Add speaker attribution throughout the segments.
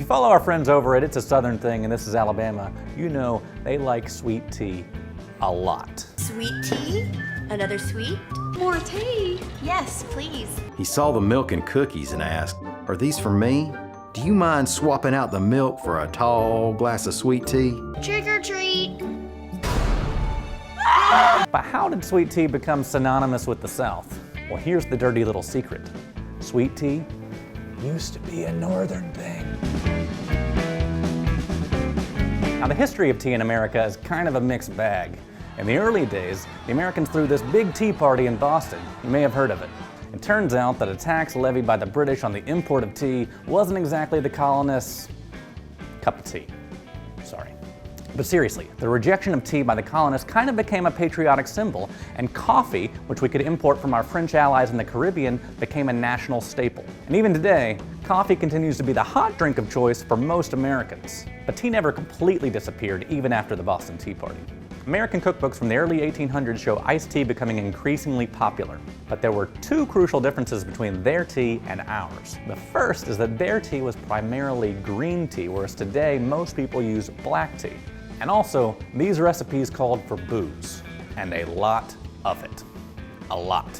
Speaker 1: you follow our friends over at It's a Southern Thing and This is Alabama, you know they like sweet tea a lot.
Speaker 2: Sweet tea? Another sweet?
Speaker 3: More tea?
Speaker 2: Yes, please.
Speaker 4: He saw the milk and cookies and asked, "Are these for me? Do you mind swapping out the milk for a tall glass of sweet tea?"
Speaker 2: Trick or treat.
Speaker 1: But how did sweet tea become synonymous with the South? Well, here's the dirty little secret. Sweet tea used to be a northern thing. Now, the history of tea in America is kind of a mixed bag. In the early days, the Americans threw this big tea party in Boston. You may have heard of it. It turns out that a tax levied by the British on the import of tea wasn't exactly the colonists' cup of tea. Sorry. But seriously, the rejection of tea by the colonists kind of became a patriotic symbol, and coffee, which we could import from our French allies in the Caribbean, became a national staple. And even today, coffee continues to be the hot drink of choice for most Americans. But tea never completely disappeared, even after the Boston Tea Party. American cookbooks from the early 1800s show iced tea becoming increasingly popular. But there were two crucial differences between their tea and ours. The first is that their tea was primarily green tea, whereas today most people use black tea. And also, these recipes called for booze, and a lot of it. A lot.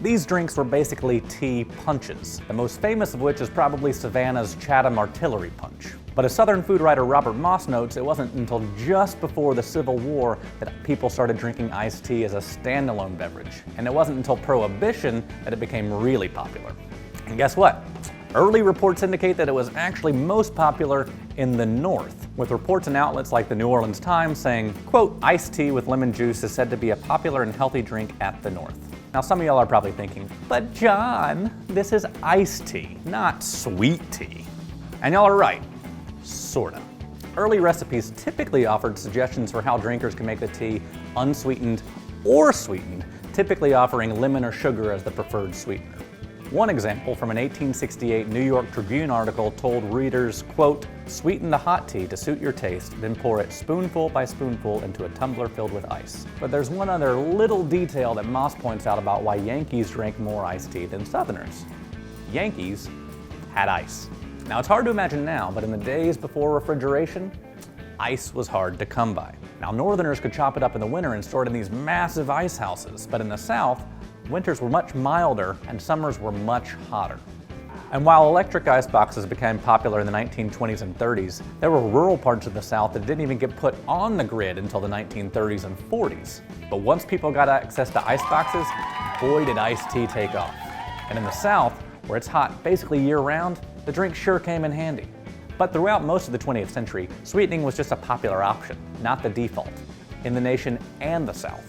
Speaker 1: These drinks were basically tea punches, the most famous of which is probably Savannah's Chatham Artillery Punch. But as Southern food writer Robert Moss notes, it wasn't until just before the Civil War that people started drinking iced tea as a standalone beverage. And it wasn't until Prohibition that it became really popular. And guess what? Early reports indicate that it was actually most popular in the North, with reports in outlets like the New Orleans Times saying, quote, "Iced tea with lemon juice is said to be a popular and healthy drink at the North." Now some of y'all are probably thinking, but John, this is iced tea, not sweet tea. And y'all are right, sorta. Early recipes typically offered suggestions for how drinkers can make the tea unsweetened or sweetened, typically offering lemon or sugar as the preferred sweetener. One example from an 1868 New York Tribune article told readers, quote, "Sweeten the hot tea to suit your taste, then pour it spoonful by spoonful into a tumbler filled with ice." But there's one other little detail that Moss points out about why Yankees drank more iced tea than Southerners. Yankees had ice. Now it's hard to imagine now, but in the days before refrigeration, ice was hard to come by. Now Northerners could chop it up in the winter and store it in these massive ice houses, but in the South, winters were much milder and summers were much hotter. And while electric ice boxes became popular in the 1920s and 30s, there were rural parts of the South that didn't even get put on the grid until the 1930s and 40s. But once people got access to ice boxes, boy did iced tea take off. And in the South, where it's hot basically year-round, the drink sure came in handy. But throughout most of the 20th century, sweetening was just a popular option, not the default, in the nation and the South.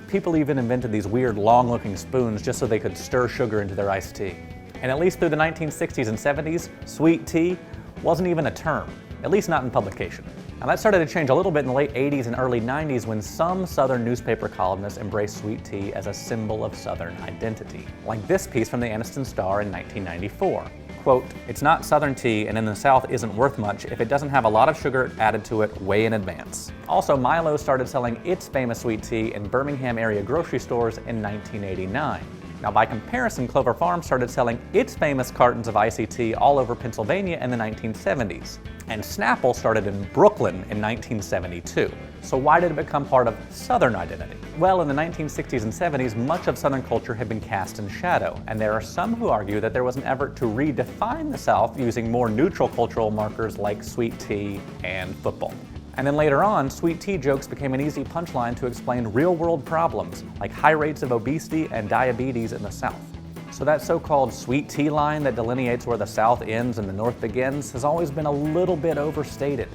Speaker 1: People even invented these weird long-looking spoons just so they could stir sugar into their iced tea. And at least through the 1960s and 70s, sweet tea wasn't even a term, at least not in publication. Now that started to change a little bit in the late 80s and early 90s when some Southern newspaper columnists embraced sweet tea as a symbol of Southern identity. Like this piece from the Anniston Star in 1994. Quote, "It's not Southern tea and in the South isn't worth much if it doesn't have a lot of sugar added to it way in advance." Also, Milo started selling its famous sweet tea in Birmingham area grocery stores in 1989. Now by comparison, Clover Farm started selling its famous cartons of icy tea all over Pennsylvania in the 1970s. And Snapple started in Brooklyn in 1972. So why did it become part of Southern identity? Well, in the 1960s and 70s, much of Southern culture had been cast in shadow, and there are some who argue that there was an effort to redefine the South using more neutral cultural markers like sweet tea and football. And then later on, sweet tea jokes became an easy punchline to explain real-world problems like high rates of obesity and diabetes in the South. So that so-called sweet tea line that delineates where the South ends and the North begins has always been a little bit overstated.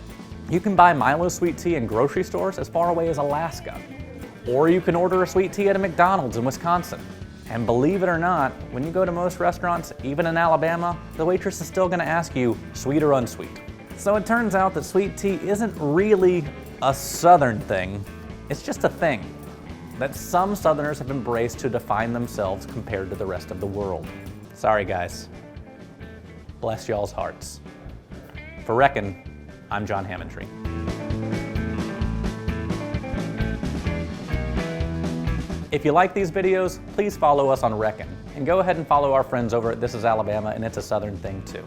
Speaker 1: You can buy Milo sweet tea in grocery stores as far away as Alaska. Or you can order a sweet tea at a McDonald's in Wisconsin. And believe it or not, when you go to most restaurants, even in Alabama, the waitress is still going to ask you, sweet or unsweet. So it turns out that sweet tea isn't really a Southern thing, it's just a thing that some Southerners have embraced to define themselves compared to the rest of the world. Sorry guys, bless y'all's hearts. For Reckon, I'm John Hammondtree. If you like these videos, please follow us on Reckon, and go ahead and follow our friends over at This is Alabama and It's a Southern Thing too.